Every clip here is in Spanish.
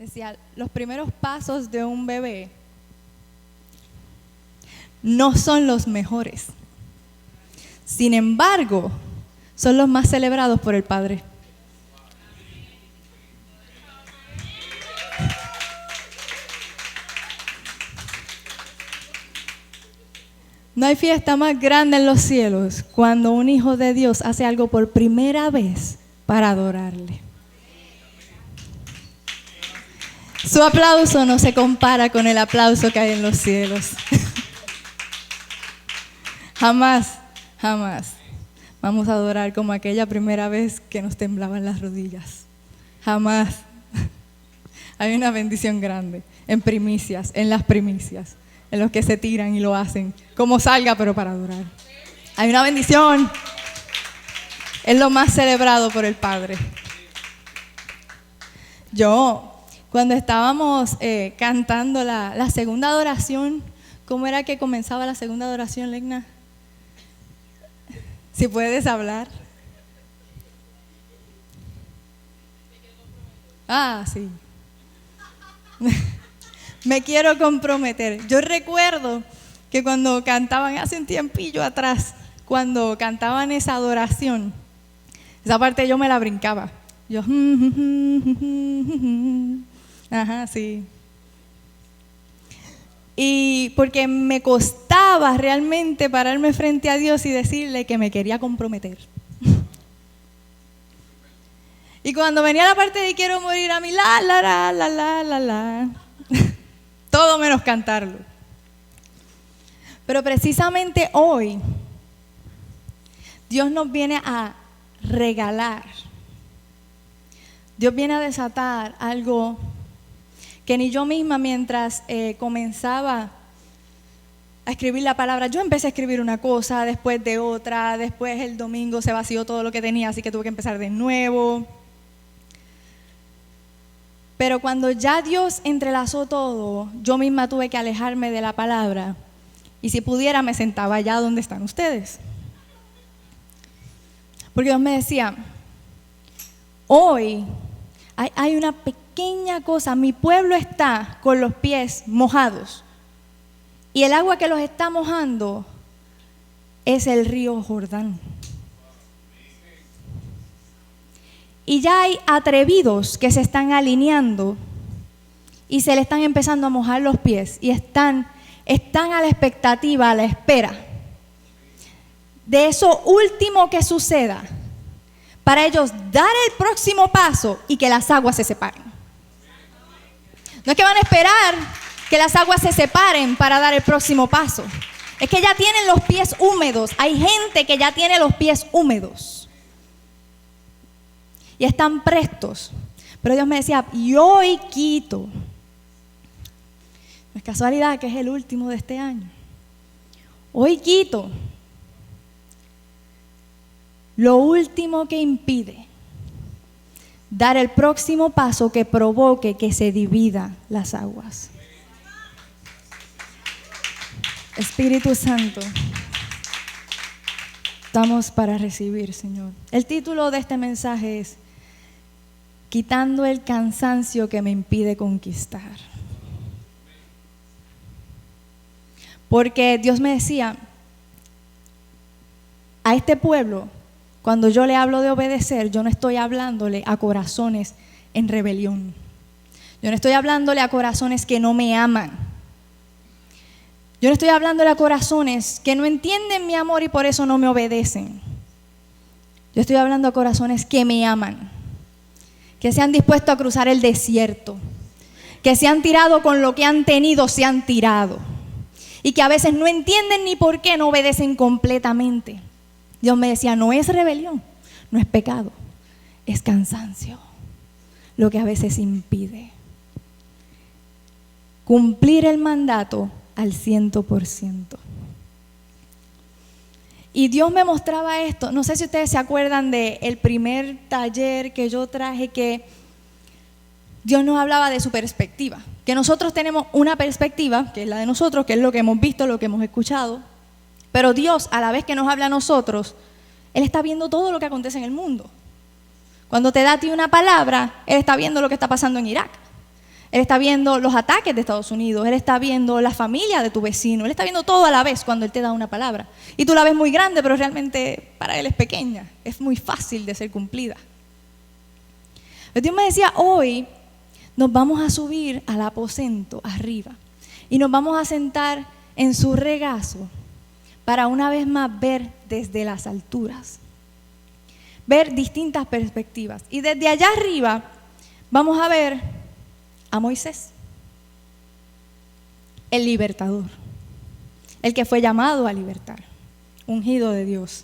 Decía, los primeros pasos de un bebé no son los mejores. Sin embargo, son los más celebrados por el padre. No hay fiesta más grande en los cielos cuando un hijo de Dios hace algo por primera vez para adorarle. Su aplauso no se compara con el aplauso que hay en los cielos. Jamás, jamás vamos a adorar como aquella primera vez que nos temblaban las rodillas. Jamás. Hay una bendición grande en primicias, en las primicias, en los que se tiran y lo hacen como salga, pero para adorar. Hay una bendición. Es lo más celebrado por el Padre. Cuando estábamos cantando la segunda adoración, ¿cómo era que comenzaba la segunda adoración, Legna? Si puedes hablar. Sí. Me quiero comprometer. Yo recuerdo que cuando cantaban hace un tiempillo atrás, cuando cantaban esa adoración, esa parte yo me la brincaba. Yo, ajá, sí. Y porque me costaba realmente pararme frente a Dios y decirle que me quería comprometer. Y cuando venía la parte de quiero morir a mí, la, todo menos cantarlo. Pero precisamente hoy, Dios nos viene a regalar. Dios viene a desatar algo que ni yo misma mientras comenzaba a escribir la palabra, yo empecé a escribir una cosa, después de otra, después el domingo se vació todo lo que tenía, así que tuve que empezar de nuevo. Pero cuando ya Dios entrelazó todo, yo misma tuve que alejarme de la palabra y si pudiera me sentaba allá donde están ustedes. Porque Dios me decía, hoy hay una pequeña cosa, mi pueblo está con los pies mojados y el agua que los está mojando es el río Jordán. Y ya hay atrevidos que se están alineando y se le están empezando a mojar los pies y están a la expectativa, a la espera de eso último que suceda para ellos dar el próximo paso y que las aguas se separen. No es que van a esperar que las aguas se separen para dar el próximo paso. Es que ya tienen los pies húmedos. Hay gente que ya tiene los pies húmedos. Y están prestos. Pero Dios me decía, y hoy quito. No es casualidad que es el último de este año. Hoy quito lo último que impide dar el próximo paso que provoque que se dividan las aguas. Espíritu Santo, estamos para recibir, Señor. El título de este mensaje es Quitando el cansancio que me impide conquistar. Porque Dios me decía, a este pueblo, cuando yo le hablo de obedecer, yo no estoy hablándole a corazones en rebelión. Yo no estoy hablándole a corazones que no me aman. Yo no estoy hablándole a corazones que no entienden mi amor y por eso no me obedecen. Yo estoy hablando a corazones que me aman, que se han dispuesto a cruzar el desierto, que se han tirado con lo que han tenido, se han tirado, y que a veces no entienden ni por qué no obedecen completamente. Dios me decía, no es rebelión, no es pecado, es cansancio, lo que a veces impide cumplir el mandato al 100%. Y Dios me mostraba esto. No sé si ustedes se acuerdan del primer taller que yo traje, que Dios nos hablaba de su perspectiva. Que nosotros tenemos una perspectiva, que es la de nosotros, que es lo que hemos visto, lo que hemos escuchado. Pero Dios, a la vez que nos habla a nosotros, Él está viendo todo lo que acontece en el mundo. Cuando te da a ti una palabra, Él está viendo lo que está pasando en Irak. Él está viendo los ataques de Estados Unidos, Él está viendo la familia de tu vecino, Él está viendo todo a la vez cuando Él te da una palabra. Y tú la ves muy grande, pero realmente para Él es pequeña, es muy fácil de ser cumplida. Pero Dios me decía, hoy nos vamos a subir al aposento arriba y nos vamos a sentar en su regazo para una vez más ver desde las alturas, ver distintas perspectivas. Y desde allá arriba vamos a ver a Moisés, el libertador, el que fue llamado a libertar, ungido de Dios.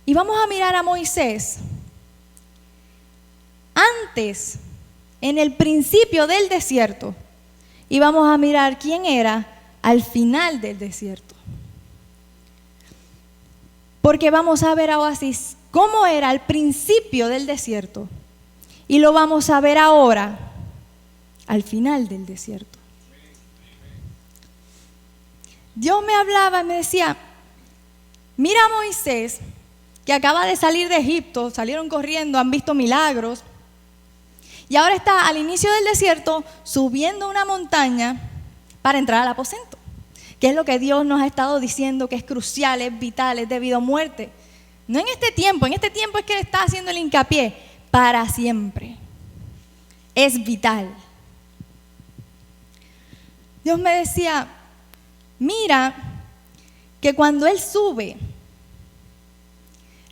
Y vamos a mirar a Moisés antes, en el principio del desierto, y vamos a mirar quién era al final del desierto. Porque vamos a ver ahora cómo era al principio del desierto y lo vamos a ver ahora al final del desierto. Dios me hablaba y me decía, mira a Moisés que acaba de salir de Egipto, salieron corriendo, han visto milagros y ahora está al inicio del desierto subiendo una montaña para entrar al aposento, que es lo que Dios nos ha estado diciendo que es crucial, es vital, es debido a muerte. No en este tiempo es que Él está haciendo el hincapié, para siempre. Es vital. Dios me decía, mira que cuando Él sube,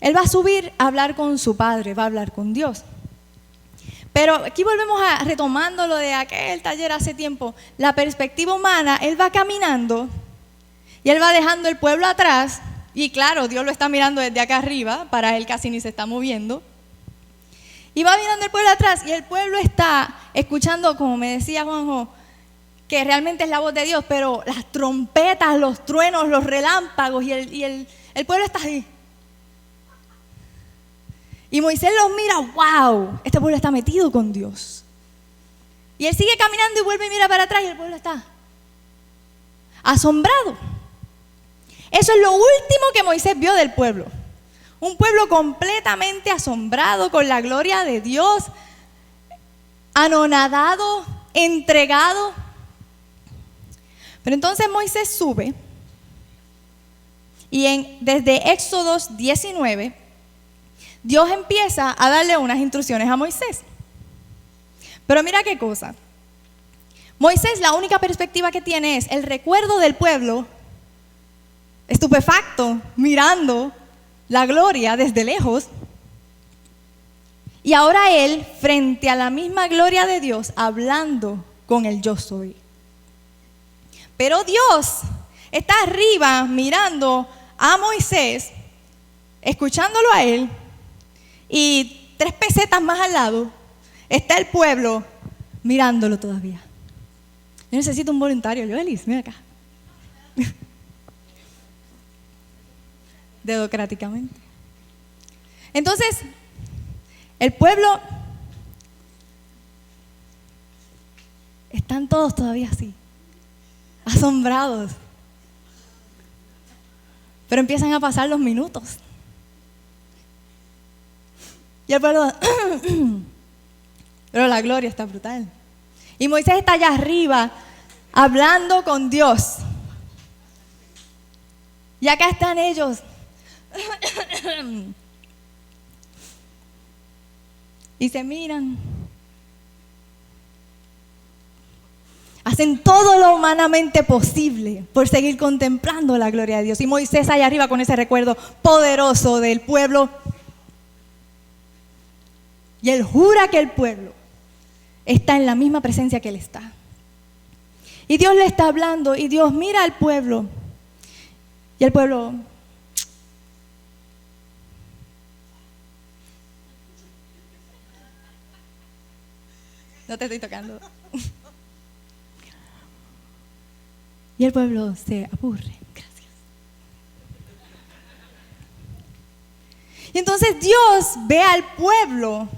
Él va a subir a hablar con su Padre, va a hablar con Dios. Pero aquí volvemos a retomando lo de aquel taller hace tiempo, la perspectiva humana. Él va caminando y Él va dejando el pueblo atrás, y claro, Dios lo está mirando desde acá arriba, para Él casi ni se está moviendo, y va mirando el pueblo atrás, y el pueblo está escuchando, como me decía Juanjo, que realmente es la voz de Dios, pero las trompetas, los truenos, los relámpagos, y el pueblo está ahí. Y Moisés los mira, wow, este pueblo está metido con Dios. Y él sigue caminando y vuelve y mira para atrás y el pueblo está asombrado. Eso es lo último que Moisés vio del pueblo. Un pueblo completamente asombrado con la gloria de Dios, anonadado, entregado. Pero entonces Moisés sube y desde Éxodo 19, Dios empieza a darle unas instrucciones a Moisés. Pero mira qué cosa. Moisés, la única perspectiva que tiene es el recuerdo del pueblo estupefacto, mirando la gloria desde lejos. Y ahora él, frente a la misma gloria de Dios, hablando con el yo soy. Pero Dios está arriba mirando a Moisés, escuchándolo a él, y 3 pesetas más al lado está el pueblo mirándolo todavía. Yo necesito un voluntario, Joelis, mira acá. Democráticamente. Entonces, el pueblo, están todos todavía así, asombrados. Pero empiezan a pasar los minutos. Y el pueblo, pero la gloria está brutal. Y Moisés está allá arriba, hablando con Dios. Y acá están ellos. Y se miran. Hacen todo lo humanamente posible por seguir contemplando la gloria de Dios. Y Moisés allá arriba con ese recuerdo poderoso del pueblo. Y él jura que el pueblo está en la misma presencia que él está. Y Dios le está hablando y Dios mira al pueblo. Y el pueblo... No te estoy tocando. Y el pueblo se aburre. Gracias. Y entonces Dios ve al pueblo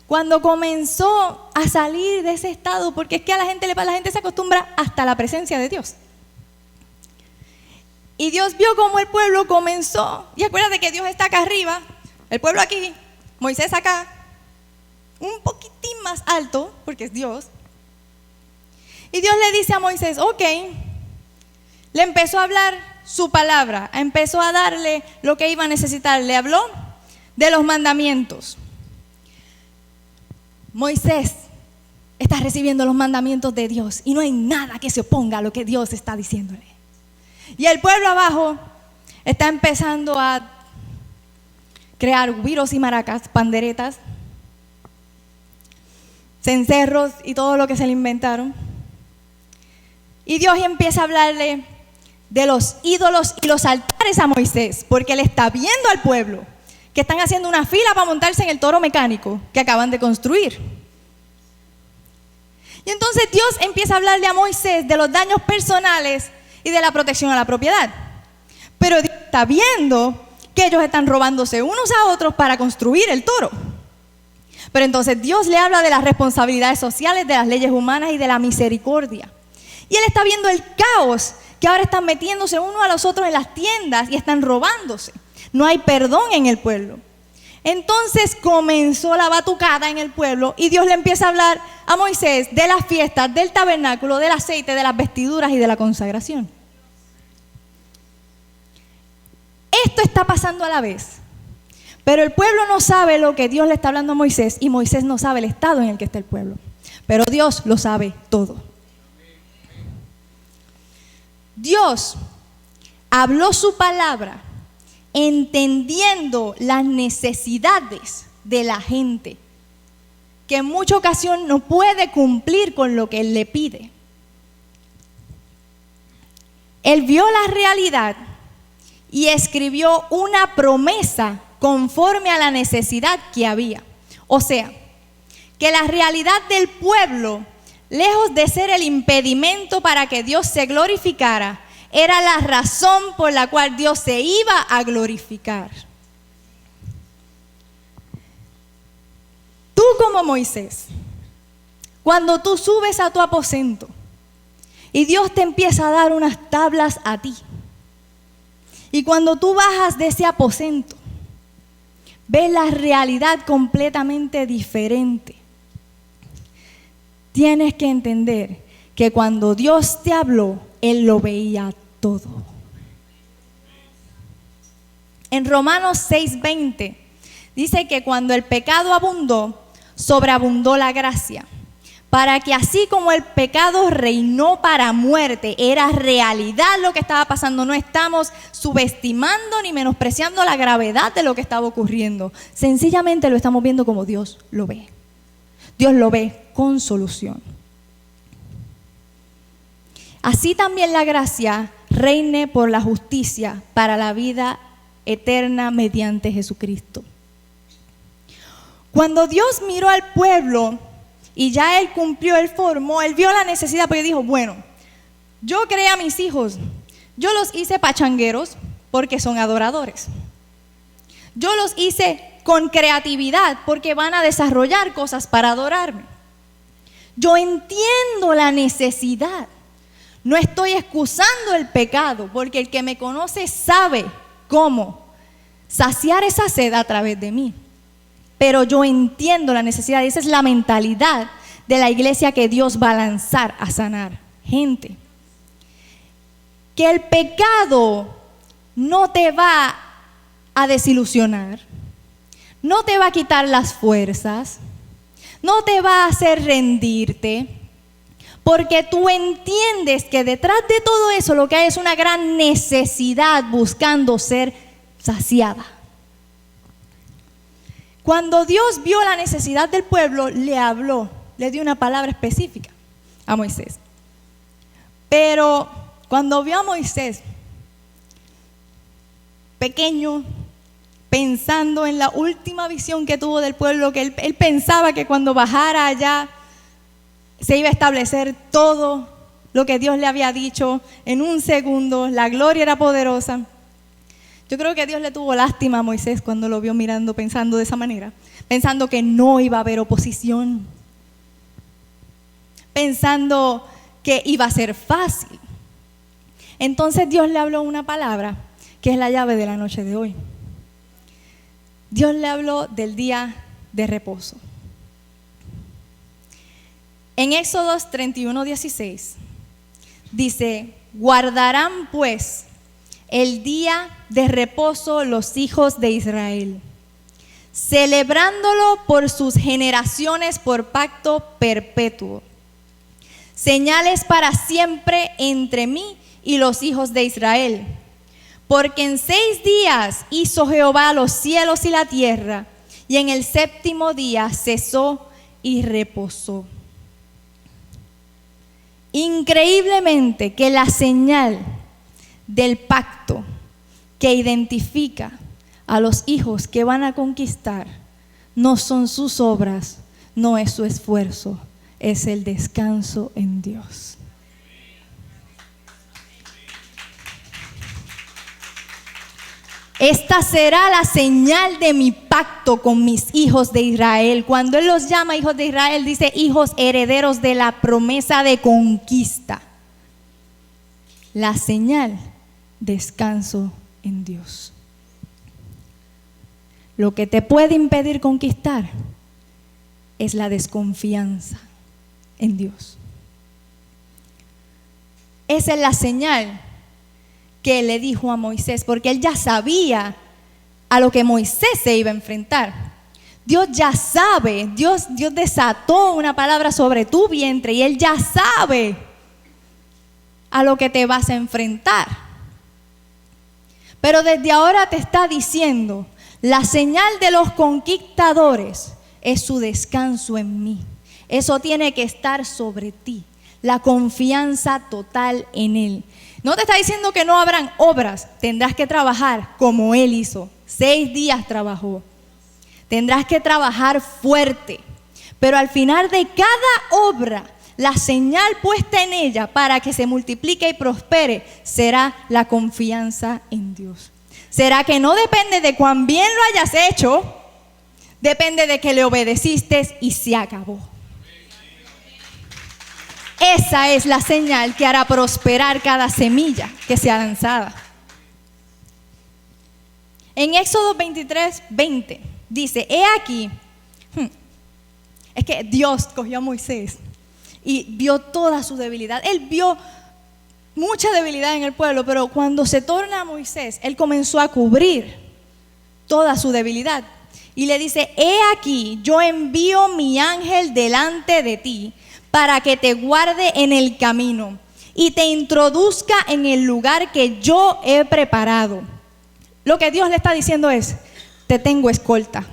cuando comenzó a salir de ese estado, porque es que la gente se acostumbra hasta la presencia de Dios. Y Dios vio cómo el pueblo comenzó, y acuérdate que Dios está acá arriba, el pueblo aquí, Moisés acá, un poquitín más más alto, porque es Dios. Y Dios le dice a Moisés, ok, le empezó a hablar su palabra, empezó a darle lo que iba a necesitar, le habló de los mandamientos. Moisés está recibiendo los mandamientos de Dios y no hay nada que se oponga a lo que Dios está diciéndole. Y el pueblo abajo está empezando a crear güiros y maracas, panderetas, cencerros y todo lo que se le inventaron. Y Dios empieza a hablarle de los ídolos y los altares a Moisés, porque él está viendo al pueblo que están haciendo una fila para montarse en el toro mecánico que acaban de construir. Y entonces Dios empieza a hablarle a Moisés de los daños personales y de la protección a la propiedad. Pero Dios está viendo que ellos están robándose unos a otros para construir el toro. Pero entonces Dios le habla de las responsabilidades sociales, de las leyes humanas y de la misericordia. Y él está viendo el caos que ahora están metiéndose unos a los otros en las tiendas y están robándose. No hay perdón en el pueblo. Entonces comenzó la batucada en el pueblo y Dios le empieza a hablar a Moisés de las fiestas, del tabernáculo, del aceite, de las vestiduras y de la consagración. Esto está pasando a la vez, pero el pueblo no sabe lo que Dios le está hablando a Moisés y Moisés no sabe el estado en el que está el pueblo, pero Dios lo sabe todo. Dios habló su palabra entendiendo las necesidades de la gente, que en mucha ocasión no puede cumplir con lo que Él le pide. Él vio la realidad y escribió una promesa conforme a la necesidad que había. O sea, que la realidad del pueblo, lejos de ser el impedimento para que Dios se glorificara, era la razón por la cual Dios se iba a glorificar. Tú como Moisés, cuando tú subes a tu aposento y Dios te empieza a dar unas tablas a ti, y cuando tú bajas de ese aposento, ves la realidad completamente diferente. Tienes que entender que cuando Dios te habló, Él lo veía todo. En Romanos 6:20 dice que cuando el pecado abundó, sobreabundó la gracia, para que así como el pecado reinó para muerte, era realidad lo que estaba pasando. No estamos subestimando ni menospreciando la gravedad de lo que estaba ocurriendo. Sencillamente lo estamos viendo como Dios lo ve. Dios lo ve con solución. Así también la gracia reine por la justicia para la vida eterna mediante Jesucristo. Cuando Dios miró al pueblo y ya Él cumplió, Él formó, Él vio la necesidad, porque dijo, bueno, yo creé a mis hijos, yo los hice pachangueros porque son adoradores. Yo los hice con creatividad porque van a desarrollar cosas para adorarme. Yo entiendo la necesidad. No estoy excusando el pecado, porque el que me conoce sabe cómo saciar esa sed a través de mí. Pero yo entiendo la necesidad, y esa es la mentalidad de la iglesia que Dios va a lanzar a sanar gente. Que el pecado no te va a desilusionar, no te va a quitar las fuerzas, no te va a hacer rendirte, porque tú entiendes que detrás de todo eso lo que hay es una gran necesidad buscando ser saciada. Cuando Dios vio la necesidad del pueblo, le habló, le dio una palabra específica a Moisés. Pero cuando vio a Moisés pequeño, pensando en la última visión que tuvo del pueblo, que él pensaba que cuando bajara allá se iba a establecer todo lo que Dios le había dicho en un segundo, la gloria era poderosa. Yo creo que Dios le tuvo lástima a Moisés cuando lo vio mirando, pensando de esa manera, pensando que no iba a haber oposición, pensando que iba a ser fácil. Entonces Dios le habló una palabra que es la llave de la noche de hoy. Dios le habló del día de reposo. En Éxodos 31:16 dice: guardarán pues el día de reposo los hijos de Israel, celebrándolo por sus generaciones por pacto perpetuo. Señales para siempre entre mí y los hijos de Israel. Porque en 6 días hizo Jehová los cielos y la tierra, y en el 7º día cesó y reposó. Increíblemente que la señal del pacto que identifica a los hijos que van a conquistar no son sus obras, no es su esfuerzo, es el descanso en Dios. Esta será la señal de mi pacto con mis hijos de Israel. Cuando Él los llama hijos de Israel, dice hijos herederos de la promesa de conquista. La señal, descanso en Dios. Lo que te puede impedir conquistar es la desconfianza en Dios. Esa es la señal que le dijo a Moisés, porque él ya sabía a lo que Moisés se iba a enfrentar. Dios ya sabe, Dios desató una palabra sobre tu vientre y Él ya sabe a lo que te vas a enfrentar. Pero desde ahora te está diciendo, la señal de los conquistadores es su descanso en mí. Eso tiene que estar sobre ti, la confianza total en Él. No te está diciendo que no habrán obras, tendrás que trabajar como Él hizo. 6 días trabajó. Tendrás que trabajar fuerte, pero al final de cada obra, la señal puesta en ella para que se multiplique y prospere será la confianza en Dios. Será que no depende de cuán bien lo hayas hecho, depende de que le obedeciste y se acabó. Esa es la señal que hará prosperar cada semilla que sea lanzada. En Éxodo 23:20 dice: he aquí, es que Dios cogió a Moisés y vio toda su debilidad. Él vio mucha debilidad en el pueblo, pero cuando se torna a Moisés, Él comenzó a cubrir toda su debilidad. Y le dice: he aquí, yo envío mi ángel delante de ti, para que te guarde en el camino y te introduzca en el lugar que yo he preparado. Lo que Dios le está diciendo es: te tengo escolta.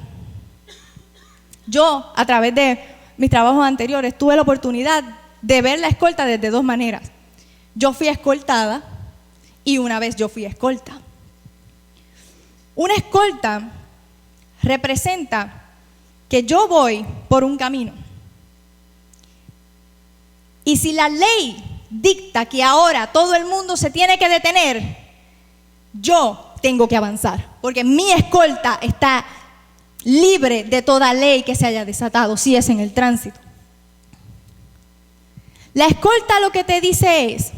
Yo, a través de mis trabajos anteriores, tuve la oportunidad de ver la escolta desde 2 maneras. Yo fui escoltada y una vez yo fui escolta. Una escolta representa que yo voy por un camino. Y si la ley dicta que ahora todo el mundo se tiene que detener, yo tengo que avanzar, porque mi escolta está libre de toda ley que se haya desatado, si es en el tránsito. La escolta lo que te dice es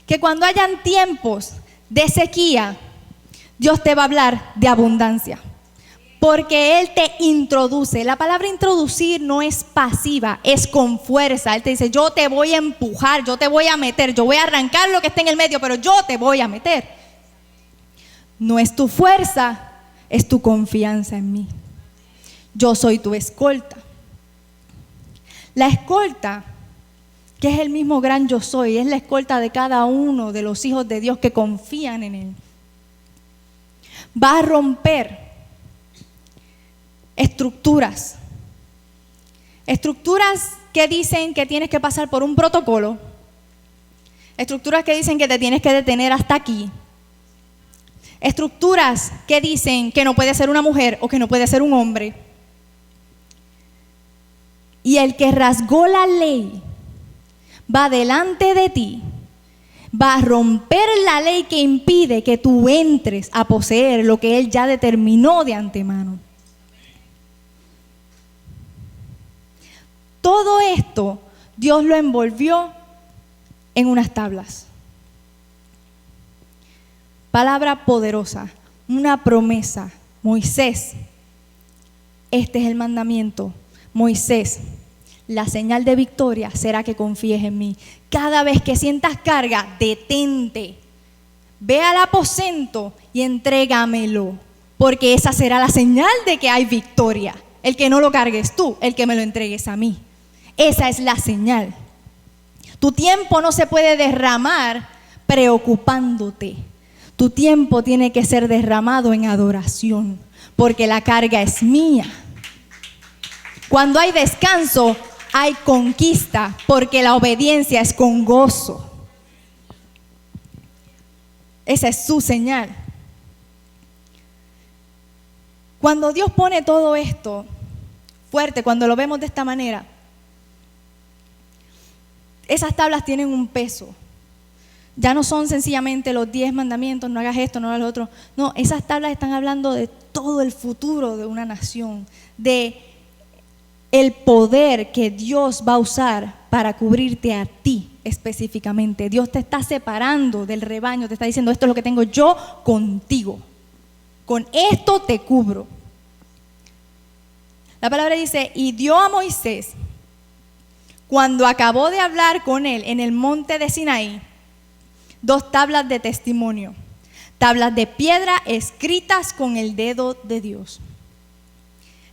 que cuando hayan tiempos de sequía, Dios te va a hablar de abundancia. Porque Él te introduce. La palabra introducir no es pasiva, es con fuerza. Él te dice: yo te voy a empujar, yo te voy a meter, yo voy a arrancar lo que esté en el medio, pero yo te voy a meter. No es tu fuerza, es tu confianza en mí. Yo soy tu escolta. La escolta, que es el mismo gran yo soy, es la escolta de cada uno de los hijos de Dios que confían en Él. Va a romper estructuras que dicen que tienes que pasar por un protocolo, estructuras que dicen que te tienes que detener hasta aquí, estructuras que dicen que no puede ser una mujer o que no puede ser un hombre. Y el que rasgó la ley va delante de ti, va a romper la ley que impide que tú entres a poseer lo que Él ya determinó de antemano. Todo esto Dios lo envolvió en unas tablas. Palabra poderosa, una promesa. Moisés, este es el mandamiento. Moisés, La señal de victoria será que confíes en mí. Cada vez que sientas carga, detente. Ve al aposento y entrégamelo, porque esa será la señal de que hay victoria. El que no lo cargues tú, el que me lo entregues a mí. Esa es la señal. Tu tiempo no se puede derramar preocupándote. Tu tiempo tiene que ser derramado en adoración, porque la carga es mía. Cuando hay descanso, hay conquista, porque la obediencia es con gozo. Esa es su señal. Cuando Dios pone todo esto fuerte, cuando lo vemos de esta manera, esas tablas tienen un peso. Ya no son sencillamente los 10 mandamientos, no hagas esto, no hagas lo otro. No, esas tablas están hablando de todo el futuro de una nación, de el poder que Dios va a usar para cubrirte a ti específicamente. Dios te está separando del rebaño, te está diciendo: esto es lo que tengo yo contigo. Con esto te cubro. La palabra dice: y dio a Moisés, cuando acabó de hablar con él en el monte de Sinaí, 2 tablas de testimonio, tablas de piedra escritas con el dedo de Dios.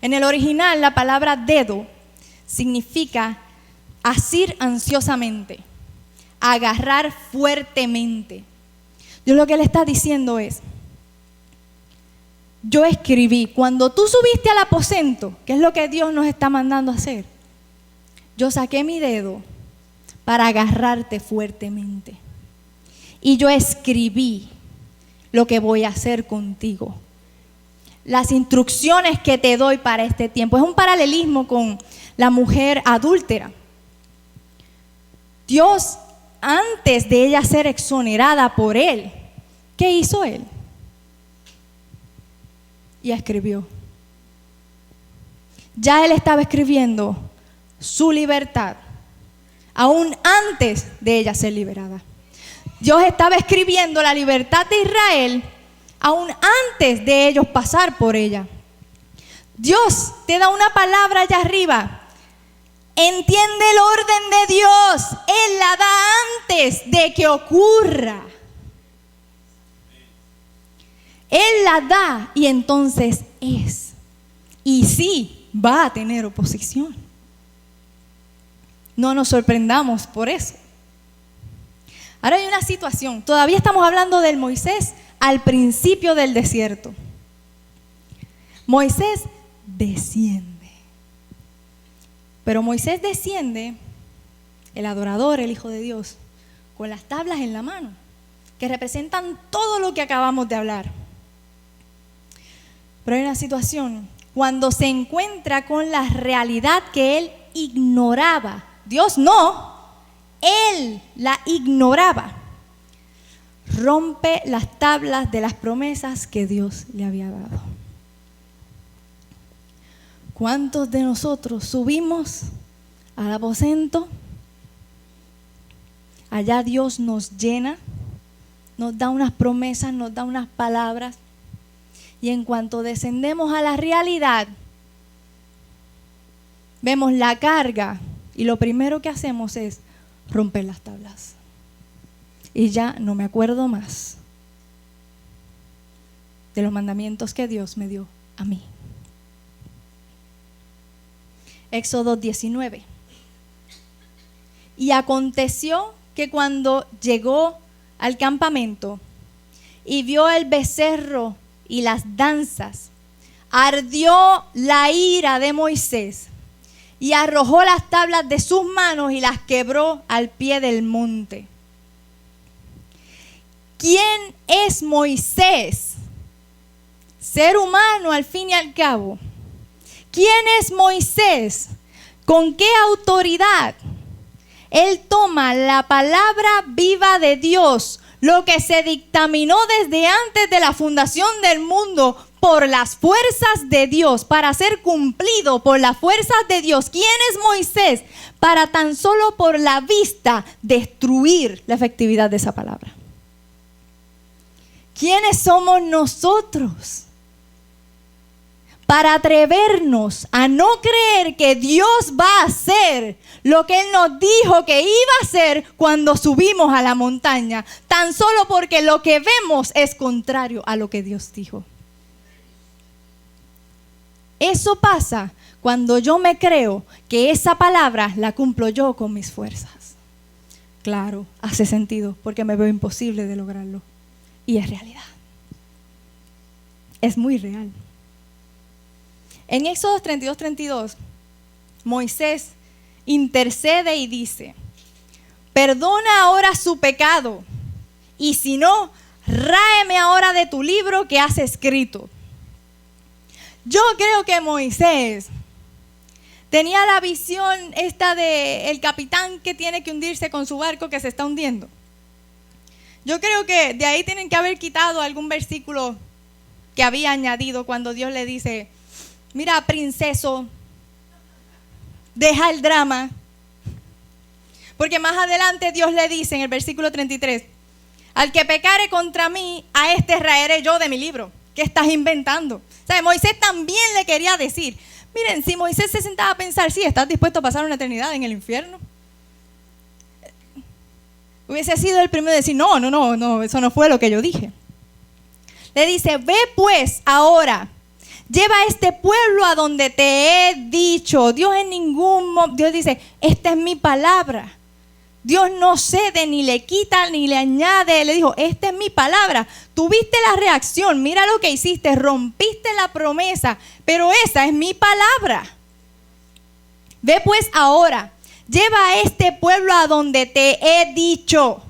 En el original, la palabra dedo significa asir ansiosamente, agarrar fuertemente. Dios lo que le está diciendo es: yo escribí, cuando tú subiste al aposento, que es lo que Dios nos está mandando a hacer, yo saqué mi dedo para agarrarte fuertemente. Y yo escribí lo que voy a hacer contigo. Las instrucciones que te doy para este tiempo. Es un paralelismo con la mujer adúltera. Dios, antes de ella ser exonerada por él, ¿qué hizo él? Y escribió. Ya él estaba escribiendo su libertad, aún antes de ella ser liberada. Dios estaba escribiendo la libertad de Israel aún antes de ellos pasar por ella. Dios te da una palabra allá arriba. Entiende el orden de Dios. Él la da antes de que ocurra. Él la da y entonces es. Y sí, va a tener oposición. No nos sorprendamos por eso. Ahora hay una situación. Todavía estamos hablando del Moisés al principio del desierto. Moisés desciende. Pero Moisés desciende, el adorador, el Hijo de Dios, con las tablas en la mano, que representan todo lo que acabamos de hablar. Pero hay una situación. Cuando se encuentra con la realidad que él ignoraba, Dios no, él la ignoraba, rompe las tablas de las promesas que Dios le había dado. ¿Cuántos de nosotros subimos al aposento? Allá Dios nos llena, nos da unas promesas, nos da unas palabras, y en cuanto descendemos a la realidad, vemos la carga y lo primero que hacemos es romper las tablas. Y ya no me acuerdo más de los mandamientos que Dios me dio a mí. Éxodo 19. Y aconteció que cuando llegó al campamento y vio el becerro y las danzas, ardió la ira de Moisés y arrojó las tablas de sus manos y las quebró al pie del monte. ¿Quién es Moisés? Ser humano al fin y al cabo. ¿Quién es Moisés? ¿Con qué autoridad? Él toma la palabra viva de Dios, lo que se dictaminó desde antes de la fundación del mundo por las fuerzas de Dios, para ser cumplido por las fuerzas de Dios. ¿Quién es Moisés? Para tan solo por la vista destruir la efectividad de esa palabra. ¿Quiénes somos nosotros para atrevernos a no creer que Dios va a hacer lo que Él nos dijo que iba a hacer cuando subimos a la montaña, tan solo porque lo que vemos es contrario a lo que Dios dijo. Eso pasa cuando yo me creo que esa palabra la cumplo yo con mis fuerzas. Claro, hace sentido porque me veo imposible de lograrlo. Y es realidad. Es muy real. En Éxodo 32, Moisés intercede y dice: perdona ahora su pecado, y si no, ráeme ahora de tu libro que has escrito. Yo creo que Moisés tenía la visión esta de el capitán que tiene que hundirse con su barco que se está hundiendo. Yo creo que de ahí tienen que haber quitado algún versículo que había añadido cuando Dios le dice: mira, princeso, deja el drama. Porque más adelante Dios le dice en el versículo 33, al que pecare contra mí, a este raeré yo de mi libro. ¿Qué estás inventando? O sea, Moisés también le quería decir, miren, si Moisés se sentaba a pensar, sí, ¿estás dispuesto a pasar una eternidad en el infierno? Hubiese sido el primero de decir, no, eso no fue lo que yo dije. Le dice, ve pues ahora, lleva a este pueblo a donde te he dicho. Dios dice, esta es mi palabra. Dios no cede, ni le quita, ni le añade. Le dijo, esta es mi palabra. Tuviste la reacción, mira lo que hiciste, rompiste la promesa, pero esa es mi palabra. Ve pues ahora, lleva a este pueblo a donde te he dicho.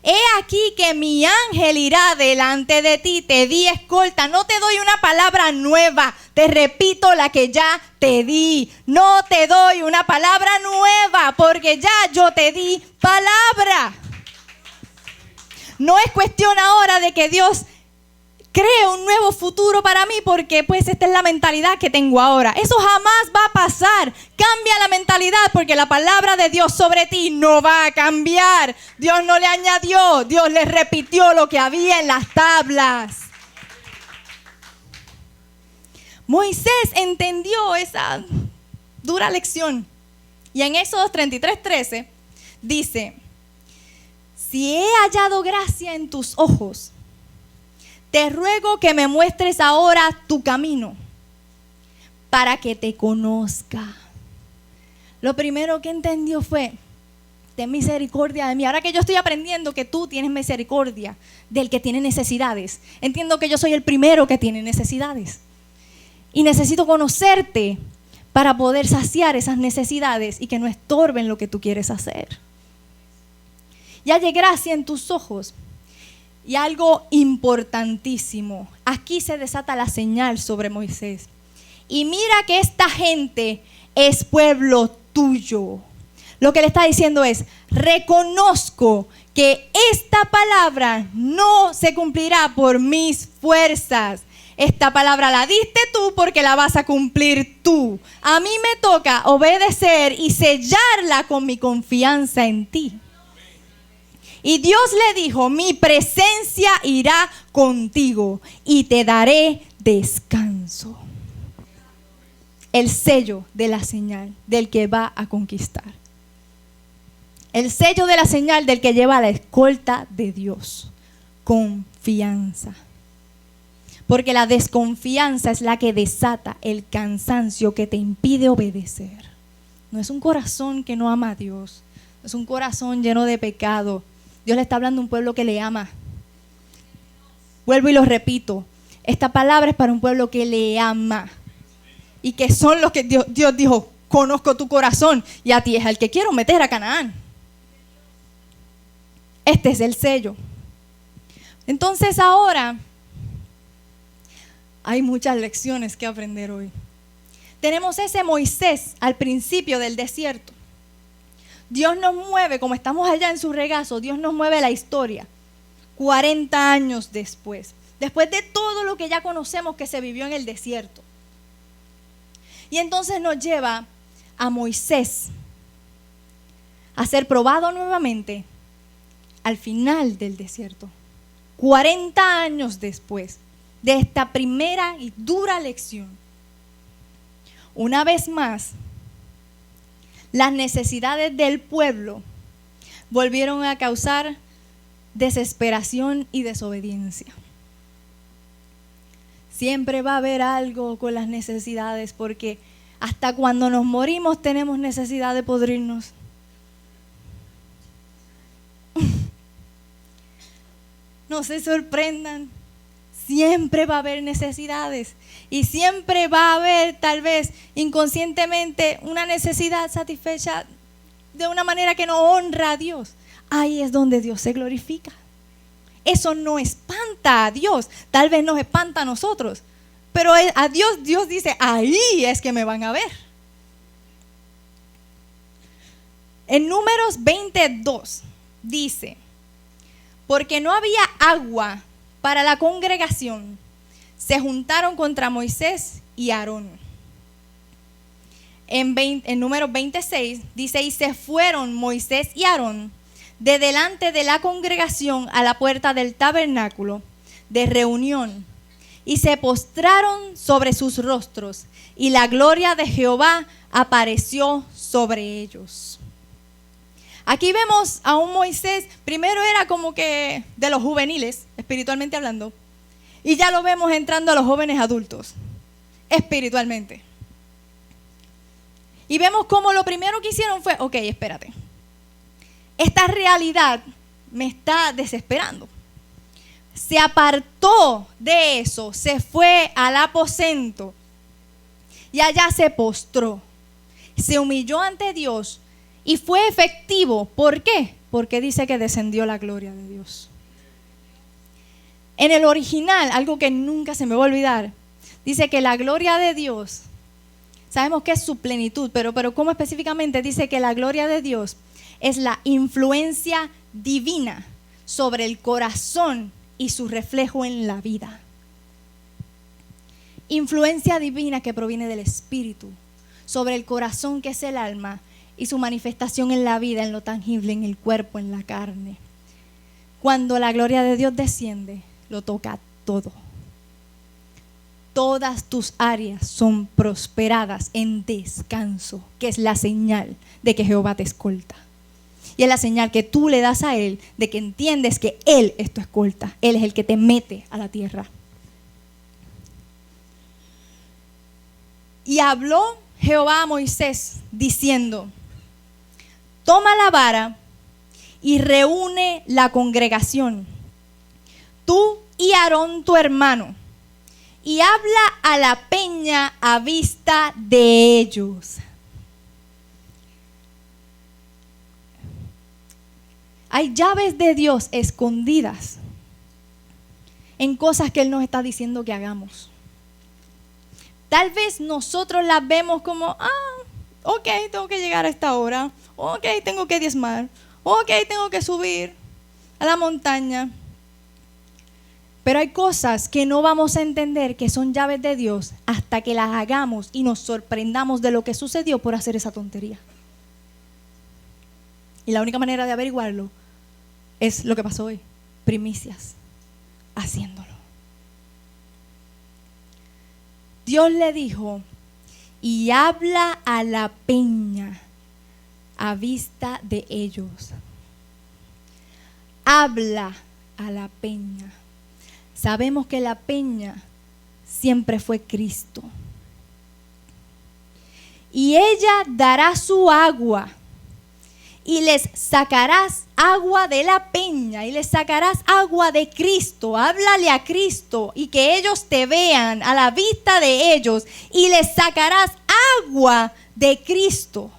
He aquí que mi ángel irá delante de ti, te di escolta. No te doy una palabra nueva, te repito la que ya te di. No te doy una palabra nueva, porque ya yo te di palabra. No es cuestión ahora de que Dios cree un nuevo futuro para mí, porque pues esta es la mentalidad que tengo ahora. Eso jamás va a pasar. Cambia la mentalidad, porque la palabra de Dios sobre ti no va a cambiar. Dios no le añadió, Dios le repitió lo que había en las tablas. Moisés entendió esa dura lección. Y en Éxodo 33:13 dice, si he hallado gracia en tus ojos, te ruego que me muestres ahora tu camino para que te conozca. Lo primero que entendió fue, ten misericordia de mí. Ahora que yo estoy aprendiendo que tú tienes misericordia del que tiene necesidades, entiendo que yo soy el primero que tiene necesidades. Y necesito conocerte para poder saciar esas necesidades y que no estorben lo que tú quieres hacer. Y hallé gracia en tus ojos. Y algo importantísimo, aquí se desata la señal sobre Moisés. Y mira que esta gente es pueblo tuyo. Lo que le está diciendo es, reconozco que esta palabra no se cumplirá por mis fuerzas. Esta palabra la diste tú porque la vas a cumplir tú. A mí me toca obedecer y sellarla con mi confianza en ti. Y Dios le dijo, mi presencia irá contigo y te daré descanso. El sello de la señal del que va a conquistar. El sello de la señal del que lleva la escolta de Dios. Confianza. Porque la desconfianza es la que desata el cansancio que te impide obedecer. No es un corazón que no ama a Dios. No es un corazón lleno de pecado. Dios le está hablando a un pueblo que le ama. Vuelvo y lo repito. Esta palabra es para un pueblo que le ama. Y que son los que Dios dijo, conozco tu corazón y a ti es el que quiero meter a Canaán. Este es el sello. Entonces ahora hay muchas lecciones que aprender hoy. Tenemos ese Moisés al principio del desierto. Dios nos mueve, como estamos allá en su regazo, Dios nos mueve la historia 40 años después de todo lo que ya conocemos que se vivió en el desierto. Y entonces nos lleva a Moisés a ser probado nuevamente al final del desierto, 40 años después de esta primera y dura lección. una vez más, las necesidades del pueblo volvieron a causar desesperación y desobediencia. Siempre va a haber algo con las necesidades, porque hasta cuando nos morimos tenemos necesidad de podrirnos. No se sorprendan, siempre va a haber necesidades y siempre va a haber, tal vez inconscientemente, una necesidad satisfecha de una manera que no honra a Dios. Ahí es donde Dios se glorifica. Eso no espanta a Dios, tal vez nos espanta a nosotros, pero a Dios dice, ahí es que me van a ver. En Números 22 dice: porque no había agua para la congregación, se juntaron contra Moisés y Aarón. En Números 26 dice: y se fueron Moisés y Aarón de delante de la congregación a la puerta del tabernáculo de reunión, y se postraron sobre sus rostros, y la gloria de Jehová apareció sobre ellos. Aquí vemos a un Moisés, primero era como que de los juveniles, espiritualmente hablando, y ya lo vemos entrando a los jóvenes adultos, espiritualmente. Y vemos como lo primero que hicieron fue, ok, espérate, esta realidad me está desesperando. Se apartó de eso, se fue al aposento y allá se postró, se humilló ante Dios y fue efectivo. ¿Por qué? Porque dice que descendió la gloria de Dios. En el original, algo que nunca se me va a olvidar, dice que la gloria de Dios, sabemos que es su plenitud, pero ¿cómo específicamente? Dice que la gloria de Dios es la influencia divina sobre el corazón y su reflejo en la vida. Influencia divina que proviene del Espíritu sobre el corazón, que es el alma, y su manifestación en la vida, en lo tangible, en el cuerpo, en la carne. Cuando la gloria de Dios desciende, lo toca todo. Todas tus áreas son prosperadas en descanso, que es la señal de que Jehová te escolta. Y es la señal que tú le das a Él de que entiendes que Él es tu escolta. Él es el que te mete a la tierra. Y habló Jehová a Moisés diciendo: toma la vara y reúne la congregación, tú y Aarón tu hermano, y habla a la peña a vista de ellos. Hay llaves de Dios escondidas en cosas que Él nos está diciendo que hagamos. Tal vez nosotros las vemos como, ok, tengo que llegar a esta hora, ok, tengo que diezmar, ok, tengo que subir a la montaña. Pero hay cosas que no vamos a entender que son llaves de Dios hasta que las hagamos y nos sorprendamos de lo que sucedió por hacer esa tontería. Y la única manera de averiguarlo es lo que pasó hoy, primicias, haciéndolo. Dios le dijo: y habla a la peña a vista de ellos. Habla a la peña. Sabemos que la peña siempre fue Cristo. Y ella dará su agua, y les sacarás agua de la peña, y les sacarás agua de Cristo. Háblale a Cristo y que ellos te vean a la vista de ellos, y les sacarás agua de Cristo.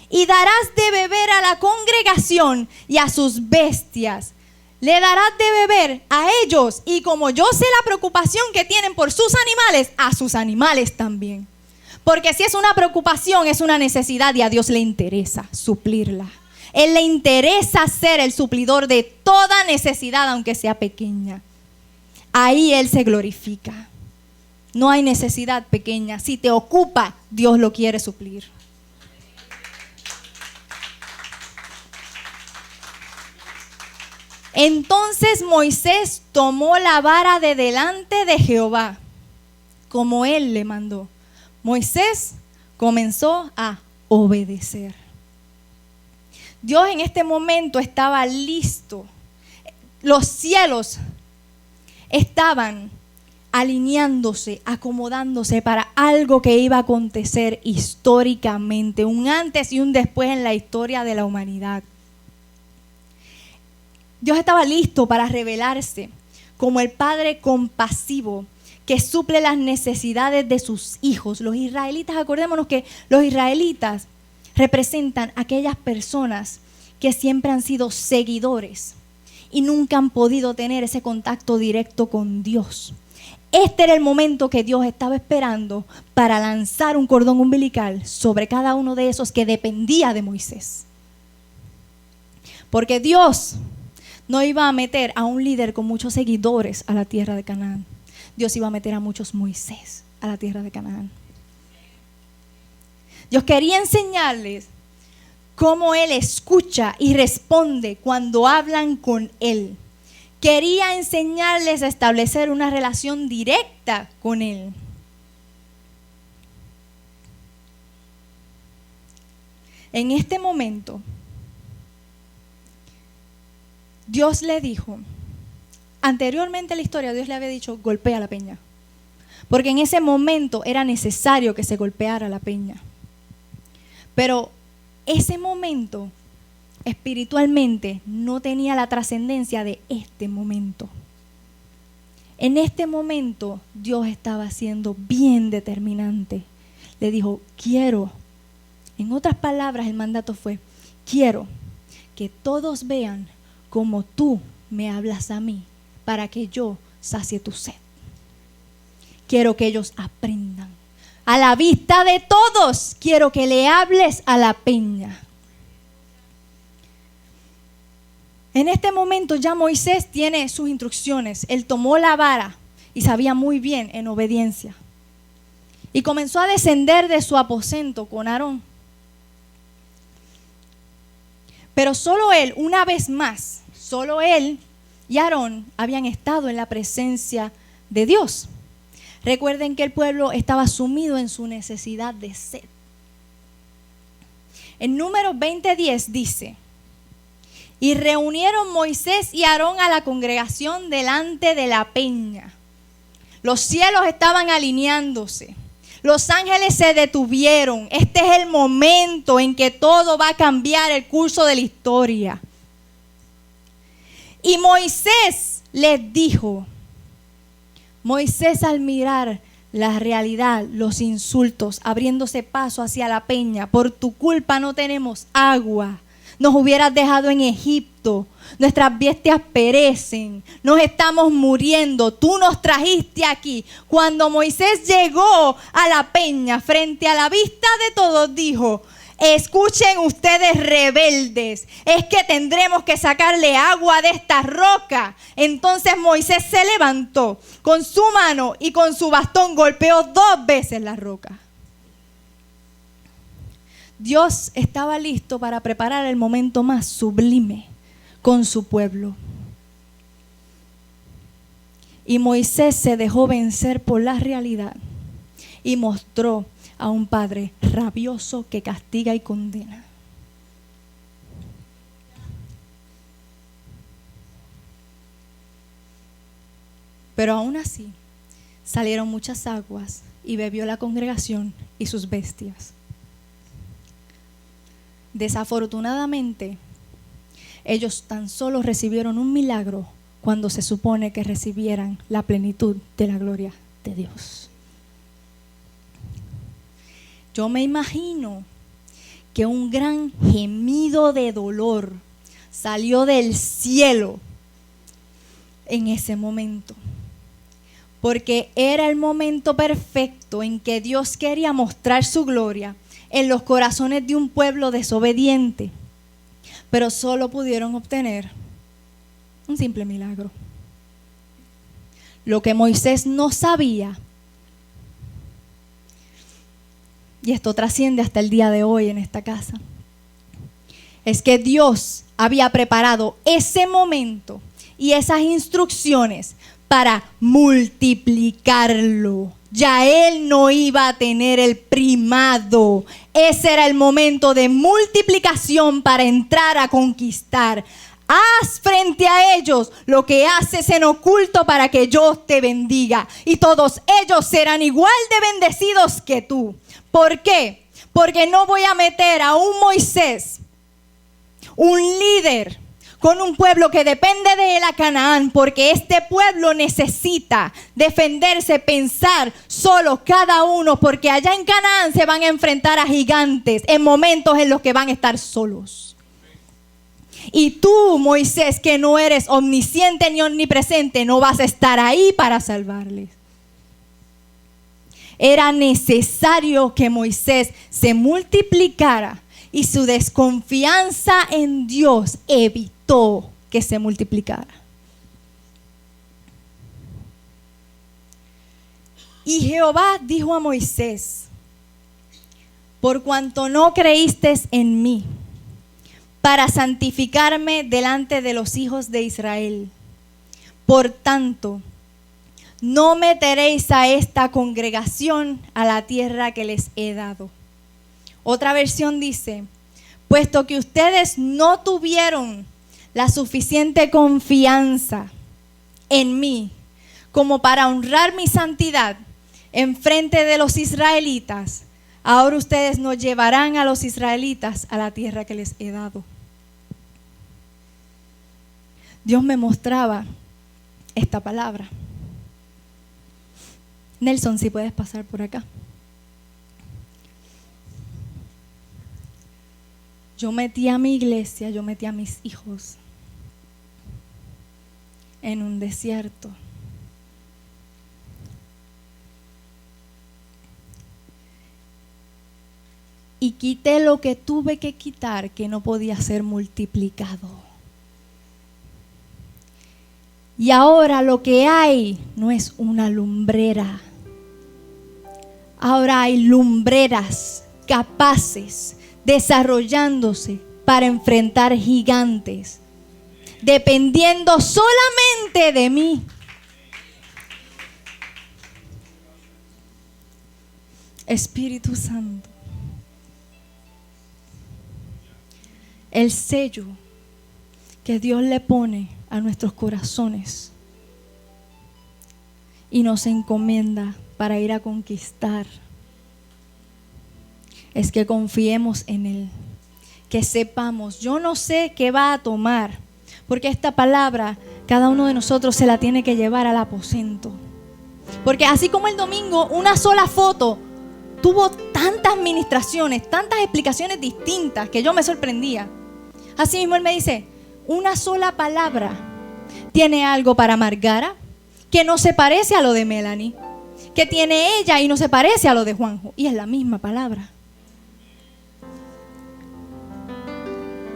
Y darás de beber a la congregación y a sus bestias. Le darás de beber a ellos, y como yo sé la preocupación que tienen por sus animales, a sus animales también. Porque si es una preocupación, es una necesidad, y a Dios le interesa suplirla. Él le interesa ser el suplidor de toda necesidad, aunque sea pequeña. Ahí Él se glorifica. No hay necesidad pequeña. Si te ocupa, Dios lo quiere suplir. Entonces Moisés tomó la vara de delante de Jehová, como Él le mandó, Moisés comenzó a obedecer. Dios en este momento estaba listo. Los cielos estaban alineándose, acomodándose para algo que iba a acontecer históricamente, un antes y un después en la historia de la humanidad. Dios estaba listo para revelarse como el Padre compasivo que suple las necesidades de sus hijos. Los israelitas, acordémonos que los israelitas representan a aquellas personas que siempre han sido seguidores y nunca han podido tener ese contacto directo con Dios. Este era el momento que Dios estaba esperando para lanzar un cordón umbilical sobre cada uno de esos que dependía de Moisés. Porque Dios no iba a meter a un líder con muchos seguidores a la tierra de Canaán. Dios iba a meter a muchos Moisés a la tierra de Canaán. Dios quería enseñarles cómo Él escucha y responde cuando hablan con Él. Quería enseñarles a establecer una relación directa con Él. En este momento, Dios le dijo, anteriormente en la historia Dios le había dicho, golpea la peña. Porque en ese momento era necesario que se golpeara la peña. Pero ese momento espiritualmente no tenía la trascendencia de este momento. En este momento Dios estaba siendo bien determinante. Le dijo, quiero, en otras palabras el mandato fue, quiero que todos vean como tú me hablas a mí para que yo sacie tu sed. Quiero que ellos aprendan. A la vista de todos, quiero que le hables a la peña. En este momento ya Moisés tiene sus instrucciones. Él tomó la vara y sabía muy bien en obediencia. Y comenzó a descender de su aposento con Aarón. Pero solo él, una vez más, solo él y Aarón habían estado en la presencia de Dios. Recuerden que el pueblo estaba sumido en su necesidad de sed. En Números 20:10 dice, y reunieron Moisés y Aarón a la congregación delante de la peña. Los cielos estaban alineándose. Los ángeles se detuvieron. Este es el momento en que todo va a cambiar el curso de la historia. Y Moisés les dijo, Moisés al mirar la realidad, los insultos, abriéndose paso hacia la peña, por tu culpa no tenemos agua. Nos hubieras dejado en Egipto, nuestras bestias perecen, nos estamos muriendo, tú nos trajiste aquí. Cuando Moisés llegó a la peña, frente a la vista de todos, dijo, escuchen ustedes rebeldes, es que tendremos que sacarle agua de esta roca. Entonces Moisés se levantó con su mano y con su bastón golpeó 2 veces la roca. Dios estaba listo para preparar el momento más sublime con su pueblo. Y Moisés se dejó vencer por la realidad y mostró a un padre rabioso que castiga y condena. Pero aún así salieron muchas aguas y bebió la congregación y sus bestias. Desafortunadamente, ellos tan solo recibieron un milagro cuando se supone que recibieran la plenitud de la gloria de Dios. Yo me imagino que un gran gemido de dolor salió del cielo en ese momento, porque era el momento perfecto en que Dios quería mostrar su gloria en los corazones de un pueblo desobediente, pero solo pudieron obtener un simple milagro. Lo que Moisés no sabía, y esto trasciende hasta el día de hoy en esta casa, es que Dios había preparado ese momento y esas instrucciones para multiplicarlo. Ya él no iba a tener el primado. Ese era el momento de multiplicación para entrar a conquistar. Haz frente a ellos lo que haces en oculto para que yo te bendiga. Y todos ellos serán igual de bendecidos que tú. ¿Por qué? Porque no voy a meter a un Moisés, un líder, con un pueblo que depende de él a Canaán, porque este pueblo necesita defenderse, pensar solo cada uno, porque allá en Canaán se van a enfrentar a gigantes en momentos en los que van a estar solos. Y tú, Moisés, que no eres omnisciente ni omnipresente, no vas a estar ahí para salvarles. Era necesario que Moisés se multiplicara y su desconfianza en Dios evitó que se multiplicara. Y Jehová dijo a Moisés: por cuanto no creíste en mí, para santificarme delante de los hijos de Israel, por tanto, no meteréis a esta congregación a la tierra que les he dado. Otra versión dice: puesto que ustedes no tuvieron la suficiente confianza en mí como para honrar mi santidad en frente de los israelitas, ahora ustedes no llevarán a los israelitas a la tierra que les he dado. Dios me mostraba esta palabra. Nelson, si puedes pasar por acá. Yo metí a mi iglesia, yo metí a mis hijos en un desierto. Y quité lo que tuve que quitar, que no podía ser multiplicado. Y ahora lo que hay no es una lumbrera. Ahora hay lumbreras capaces, desarrollándose para enfrentar gigantes, dependiendo solamente de mí. Espíritu Santo, el sello que Dios le pone a nuestros corazones y nos encomienda para ir a conquistar es que confiemos en Él, que sepamos. Yo no sé qué va a tomar, porque esta palabra cada uno de nosotros se la tiene que llevar al aposento, porque así como el domingo una sola foto tuvo tantas ministraciones, tantas explicaciones distintas que yo me sorprendía, así mismo Él me dice: una sola palabra tiene algo para Margara que no se parece a lo de Melanie, que tiene ella y no se parece a lo de Juanjo, y es la misma palabra.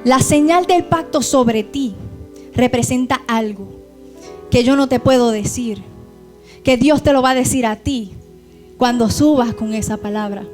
La señal del pacto sobre ti representa algo que yo no te puedo decir, que Dios te lo va a decir a ti cuando subas con esa palabra.